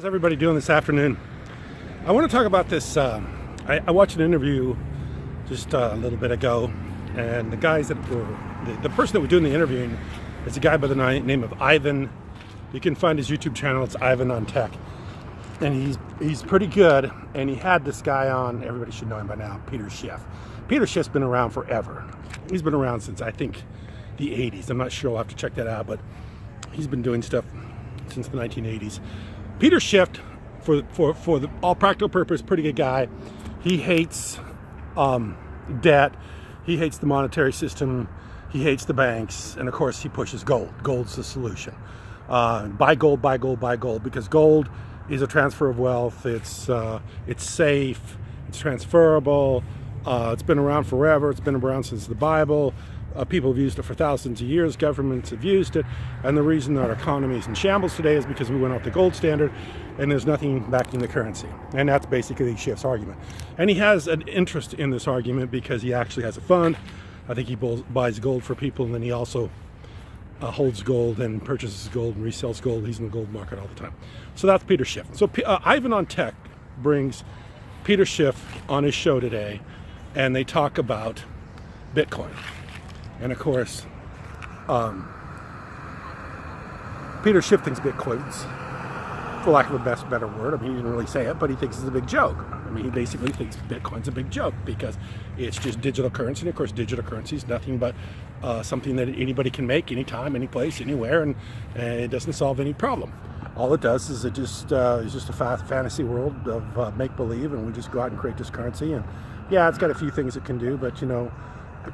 How's everybody doing this afternoon? I want to talk about this. I watched an interview just a little bit ago, and the guys that were the person that was doing the interviewing is a guy by the name of Ivan. You can find his YouTube channel. It's Ivan on Tech, and he's pretty good. And he had this guy on. Everybody should know him by now, Peter Schiff. Peter Schiff's been around forever. He's been around since I think the 80s. I'm not sure. I'll have to check that out, but he's been doing stuff since the 1980s. Peter Schiff, for the all practical purpose, pretty good guy. He hates debt. He hates the monetary system. He hates the banks, and of course, he pushes gold. Gold's the solution. Buy gold, buy gold, buy gold, because gold is a transfer of wealth. It's safe. It's transferable. It's been around forever. It's been around since the Bible. People have used it for thousands of years. Governments have used it. And the reason our economy is in shambles today is because we went off the gold standard and there's nothing backing the currency. And that's basically Schiff's argument. And he has an interest in this argument because he actually has a fund. I think he buys gold for people, and then he also holds gold and purchases gold and resells gold. He's in the gold market all the time. So that's Peter Schiff. So Ivan on Tech brings Peter Schiff on his show today, and they talk about Bitcoin. And of course, Peter Schiff thinks Bitcoin's, for lack of a better word, I mean, he didn't really say it, but he thinks it's a big joke. I mean, he basically thinks Bitcoin's a big joke because it's just digital currency. And of course, digital currency is nothing but something that anybody can make anytime, any place, anywhere, and it doesn't solve any problem. All it does is it's just a fantasy world of make-believe, and we just go out and create this currency. And yeah, it's got a few things it can do, but you know,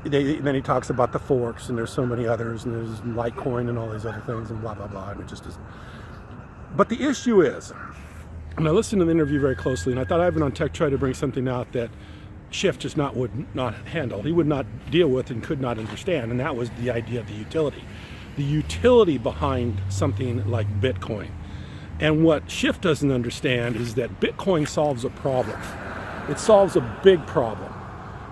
then he talks about the forks, and there's so many others, and there's Litecoin and all these other things, and blah, blah, blah, and it just isn't. But the issue is, and I listened to the interview very closely, and I thought Ivan on Tech tried to bring something out that Schiff just would not handle. He would not deal with and could not understand, and that was the idea of the utility. The utility behind something like Bitcoin. And what Schiff doesn't understand is that Bitcoin solves a problem. It solves a big problem.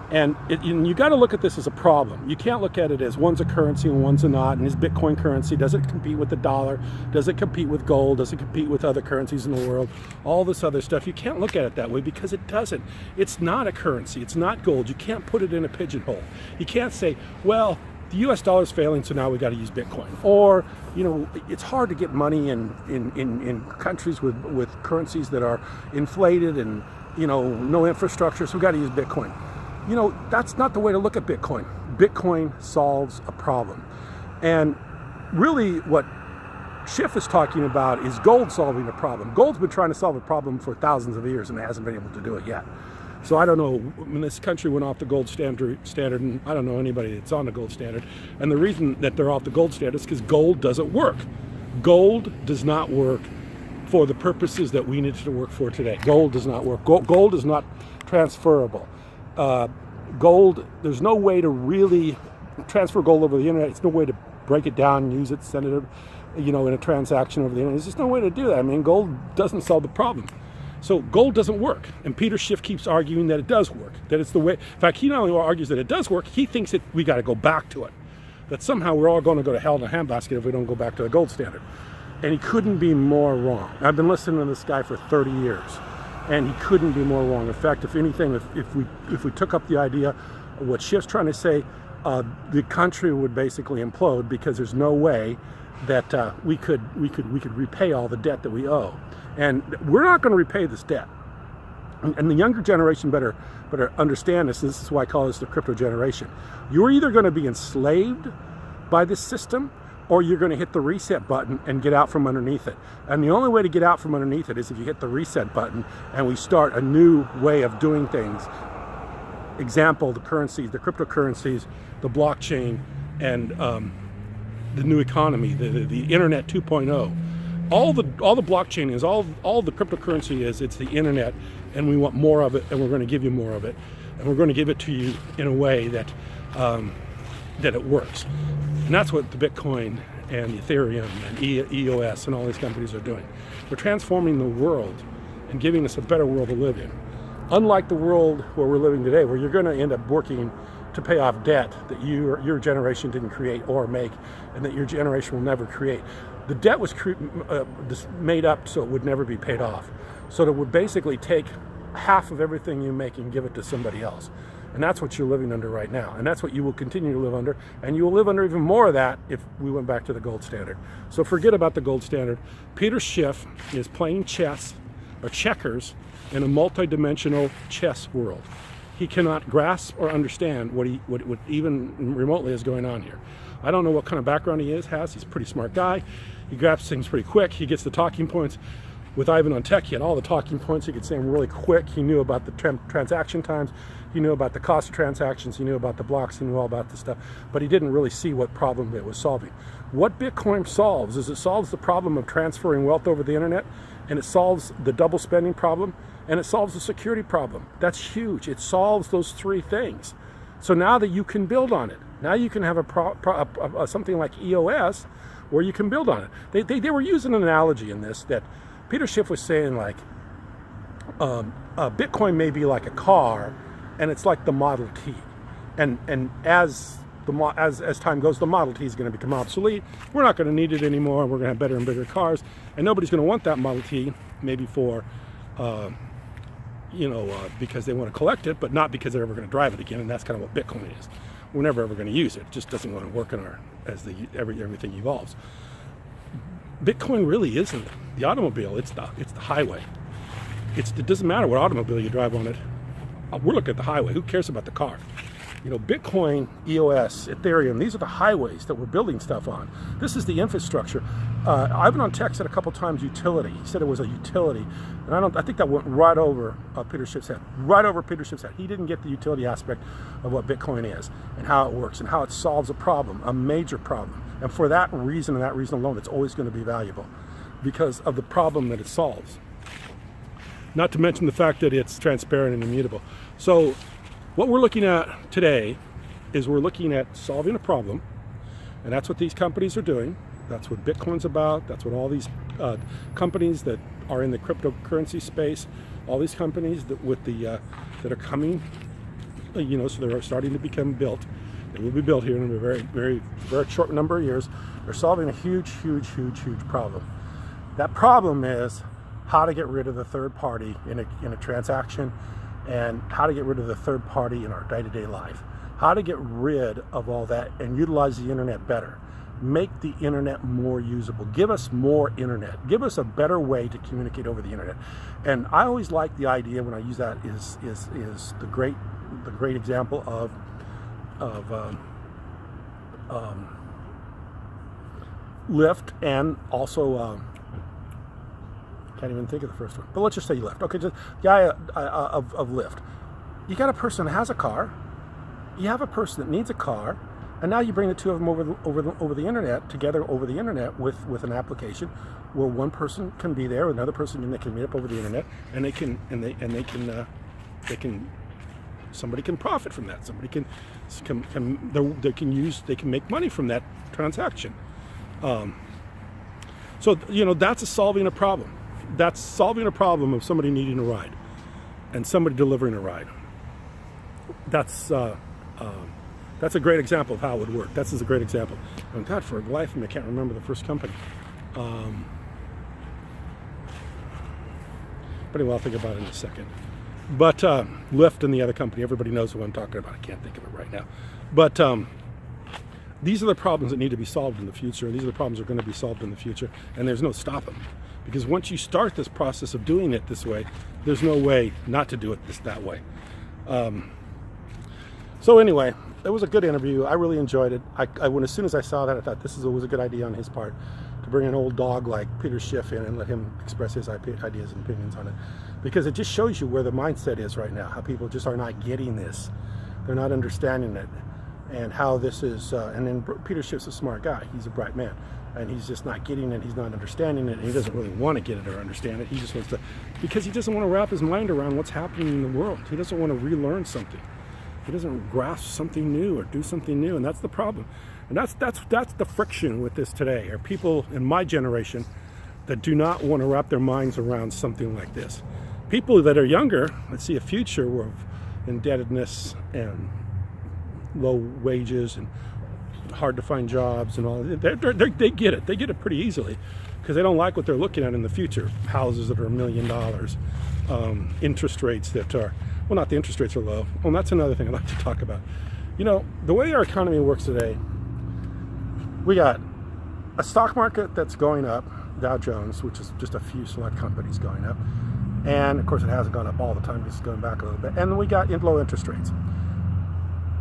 And you got to look at this as a problem. You can't look at it as one's a currency and one's a not. And is Bitcoin currency? Does it compete with the dollar? Does it compete with gold? Does it compete with other currencies in the world? All this other stuff. You can't look at it that way because it doesn't. It's not a currency. It's not gold. You can't put it in a pigeonhole. You can't say, well, the U.S. dollar is failing, so now we got to use Bitcoin. Or, you know, it's hard to get money in countries with currencies that are inflated and, you know, no infrastructure, so we got to use Bitcoin. You know, that's not the way to look at Bitcoin. Bitcoin solves a problem. And really what Schiff is talking about is gold solving a problem. Gold's been trying to solve a problem for thousands of years and it hasn't been able to do it yet. So I don't know, when this country went off the gold standard, and I don't know anybody that's on the gold standard. And the reason that they're off the gold standard is because gold doesn't work. Gold does not work for the purposes that we need it to work for today. Gold does not work. Gold is not transferable. Gold, there's no way to really transfer gold over the internet. There's no way to break it down and use it, send it, you know, in a transaction over the internet. There's just no way to do that. I mean, gold doesn't solve the problem. So gold doesn't work. And Peter Schiff keeps arguing that it does work, that it's the way. In fact, he not only argues that it does work, he thinks that we got to go back to it. That somehow we're all going to go to hell in a handbasket if we don't go back to the gold standard. And he couldn't be more wrong. I've been listening to this guy for 30 years. And he couldn't be more wrong. In fact, if anything, if we took up the idea of what Schiff's trying to say, the country would basically implode because there's no way that we could repay all the debt that we owe, and we're not going to repay this debt. And the younger generation better understand this. This is why I call this the crypto generation. You're either going to be enslaved by this system, or you're going to hit the reset button and get out from underneath it. And the only way to get out from underneath it is if you hit the reset button and we start a new way of doing things. Example, the currencies, the cryptocurrencies, the blockchain, and the new economy, the internet 2.0. All the blockchain is, all the cryptocurrency is, it's the internet, and we want more of it, and we're going to give you more of it. And we're going to give it to you in a way that it works. And that's what the Bitcoin and Ethereum and EOS and all these companies are doing. They're transforming the world and giving us a better world to live in. Unlike the world where we're living today, where you're going to end up working to pay off debt that your generation didn't create or make, and that your generation will never create. The debt was made up so it would never be paid off. So it would basically take half of everything you make and give it to somebody else. And that's what you're living under right now. And that's what you will continue to live under. And you will live under even more of that if we went back to the gold standard. So forget about the gold standard. Peter Schiff is playing chess or checkers in a multi-dimensional chess world. He cannot grasp or understand what even remotely is going on here. I don't know what kind of background he has. He's a pretty smart guy. He grabs things pretty quick. He gets the talking points. With Ivan on Tech, he had all the talking points. He could say them really quick. He knew about the transaction times. He knew about the cost of transactions. He knew about the blocks. He knew all about this stuff. But he didn't really see what problem it was solving. What Bitcoin solves is it solves the problem of transferring wealth over the internet, and it solves the double spending problem, and it solves the security problem. That's huge. It solves those three things. So now that you can build on it, now you can have something like EOS where you can build on it. They were using an analogy in this that Peter Schiff was saying, like, Bitcoin may be like a car, and it's like the Model T. And as time goes, the Model T is going to become obsolete. We're not going to need it anymore. We're going to have better and bigger cars, and nobody's going to want that Model T, maybe for because they want to collect it, but not because they're ever going to drive it again. And that's kind of what Bitcoin is. We're never ever going to use it. It just doesn't want to work everything evolves. Bitcoin really isn't the automobile. It's the highway. It doesn't matter what automobile you drive on it. We're looking at the highway. Who cares about the car? Bitcoin, EOS, Ethereum, these are the highways that we're building stuff on. This is the infrastructure. Ivan on Tech said a couple times utility. He said it was a utility. And I think that went right over Peter Schiff's head. Right over Peter Schiff's head. He didn't get the utility aspect of what Bitcoin is and how it works and how it solves a problem, a major problem. And for that reason and that reason alone, it's always going to be valuable because of the problem that it solves. Not to mention the fact that it's transparent and immutable. So what we're looking at today is we're looking at solving a problem, and that's what these companies are doing. That's what Bitcoin's about. That's what all these companies that are in the cryptocurrency space, all these companies that are coming, so they're starting to become built. They will be built here in a very, very, very short number of years. They're solving a huge, huge, huge, huge problem. That problem is how to get rid of the third party in a transaction, and how to get rid of the third party in our day-to-day life. How to get rid of all that and utilize the internet better. Make the internet more usable. Give us more internet. Give us a better way to communicate over the internet. And I always like the idea when I use that is the great example of Lyft, and also can't even think of the first one, but let's just say Lyft. Okay, just guy of Lyft. You got a person that has a car, you have a person that needs a car, and now you bring the two of them over the internet together over the internet with an application where one person can be there, another person, and they can meet up over the internet, and they can somebody can profit from that. Somebody they can make money from that transaction. So that's solving a problem. That's solving a problem of somebody needing a ride and somebody delivering a ride. That's a great example of how it would work. That's a great example. And God, for the life of me, I can't remember the first company. But anyway, I'll think about it in a second. But Lyft and the other company, everybody knows what I'm talking about. I can't think of it right now. But these are the problems that need to be solved in the future. These are the problems that are going to be solved in the future. And there's no stopping. Because once you start this process of doing it this way, there's no way not to do it that way. So anyway, it was a good interview. I really enjoyed it. As soon as I saw that, I thought this was a good idea on his part to bring an old dog like Peter Schiff in and let him express his ideas and opinions on it. Because it just shows you where the mindset is right now, how people just are not getting this. They're not understanding it. And how this is, and then Peter Schiff's a smart guy. He's a bright man. And he's just not getting it, he's not understanding it, and he doesn't really want to get it or understand it. He just wants to, because he doesn't want to wrap his mind around what's happening in the world. He doesn't want to relearn something. He doesn't grasp something new or do something new, and that's the problem. And that's the friction with this today, are people in my generation that do not want to wrap their minds around something like this. People that are younger, that see a future of indebtedness and low wages and hard to find jobs and all. They get it. They get it pretty easily because they don't like what they're looking at in the future. Houses that are $1 million, interest rates that are, well, not the interest rates are low. Well, that's another thing I'd like to talk about. You know, the way our economy works today, we got a stock market that's going up, Dow Jones, which is just a few select companies going up. And of course it hasn't gone up all the time, it's going back a little bit. And then we got low interest rates.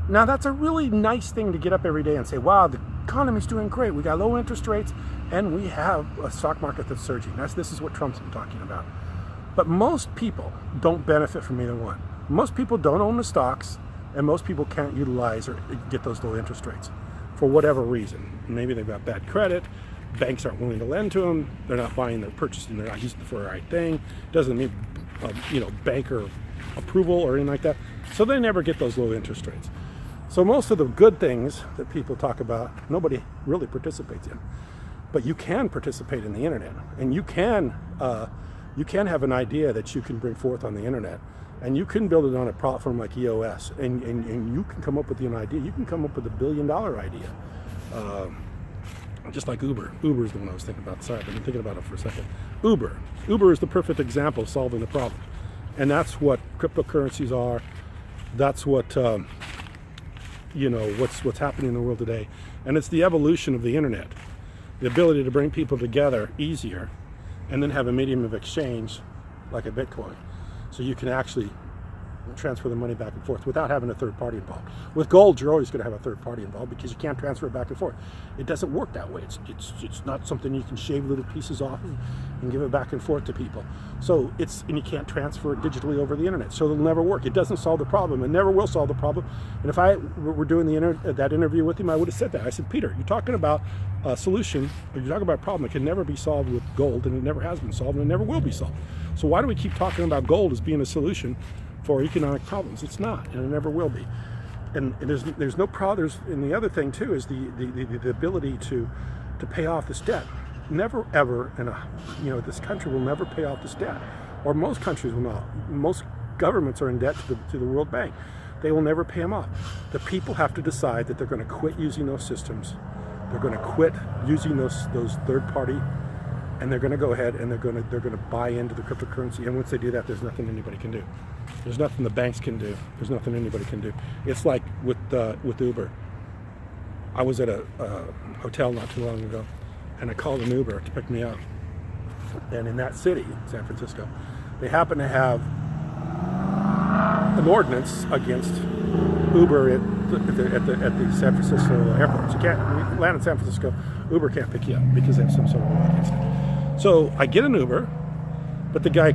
Now that's a really nice thing to get up every day and say, wow, the economy's doing great. We got low interest rates and we have a stock market that's surging. This is what Trump's been talking about. But most people don't benefit from either one. Most people don't own the stocks, and most people can't utilize or get those low interest rates for whatever reason. Maybe they've got bad credit, banks aren't willing to lend to them, they're not buying, they're purchasing, they're not using it for the right thing. Doesn't mean banker approval or anything like that. So they never get those low interest rates. So most of the good things that people talk about, nobody really participates in. But you can participate in the internet, and you can have an idea that you can bring forth on the internet, and you can build it on a platform like EOS, and you can come up with an idea. You can come up with $1 billion idea, just like Uber. Uber is the one I was thinking about. Sorry, I've been thinking about it for a second. Uber is the perfect example of solving the problem, and that's what cryptocurrencies are. That's what what's happening in the world today, and it's the evolution of the internet, the ability to bring people together easier, and then have a medium of exchange like a Bitcoin, so you can actually transfer the money back and forth without having a third party involved. With gold, you're always going to have a third party involved because you can't transfer it back and forth. It doesn't work that way. It's not something you can shave little pieces off and give it back and forth to people. So and you can't transfer it digitally over the internet. So it'll never work. It doesn't solve the problem. It never will solve the problem. And if I were doing that interview with him, I would have said that. I said, Peter, you're talking about a solution, or you're talking about a problem that can never be solved with gold, and it never has been solved, and it never will be solved. So why do we keep talking about gold as being a solution for economic problems? It's not, and it never will be. And there's no problem. And the other thing too is the ability to pay off this debt. Never ever this country will never pay off this debt, or most countries will not. Most governments are in debt to the World Bank. They will never pay them off. The people have to decide that they're going to quit using those systems. They're going to quit using those third party, and they're going to go ahead and they're going to buy into the cryptocurrency. And once they do that, there's nothing anybody can do. There's nothing the banks can do. There's nothing anybody can do. It's like with Uber. I was at a hotel not too long ago, and I called an Uber to pick me up. And in that city, San Francisco, they happen to have an ordinance against Uber at the San Francisco airport. You can't land in San Francisco. Uber can't pick you up because they have some sort of law against it. So I get an Uber, but the guy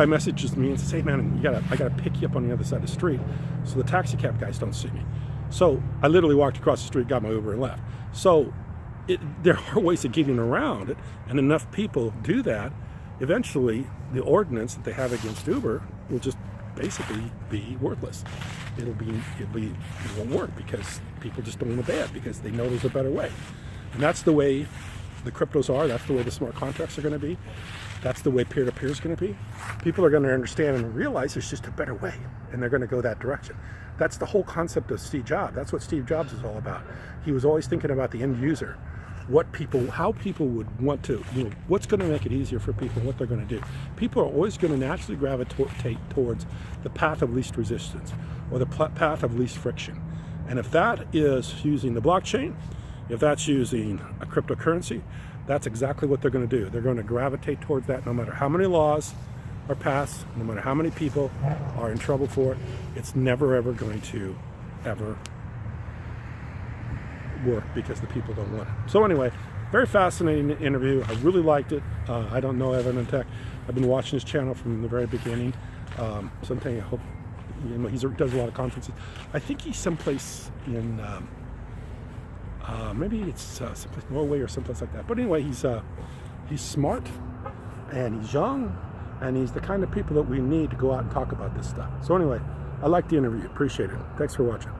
messages me and says, "Hey man, I gotta pick you up on the other side of the street, so the taxi cab guys don't see me." So I literally walked across the street, got my Uber, and left. So there are ways of getting around it, and enough people do that. Eventually, the ordinance that they have against Uber will just basically be worthless. It won't work because people just don't want to obey it because they know there's a better way. And that's the way the cryptos are. That's the way the smart contracts are going to be. That's the way peer-to-peer is going to be. People are going to understand and realize there's just a better way, and they're going to go that direction. That's the whole concept of Steve Jobs. That's what Steve Jobs is all about. He was always thinking about the end user, how people would want to, what's going to make it easier for people, what they're going to do. People are always going to naturally gravitate towards the path of least resistance or the path of least friction. And if that is using the blockchain, if that's using a cryptocurrency, that's exactly what they're going to do. They're going to gravitate towards that no matter how many laws are passed, no matter how many people are in trouble for it. It's never ever going to ever work because the people don't want it. So anyway, very fascinating interview. I really liked it. I don't know Evan and Tech. I've been watching his channel from the very beginning. Something I hope, he does a lot of conferences. I think he's someplace in maybe it's someplace Norway or someplace like that. But anyway, he's smart and he's young and he's the kind of people that we need to go out and talk about this stuff. So anyway, I liked the interview. Appreciate it. Thanks for watching.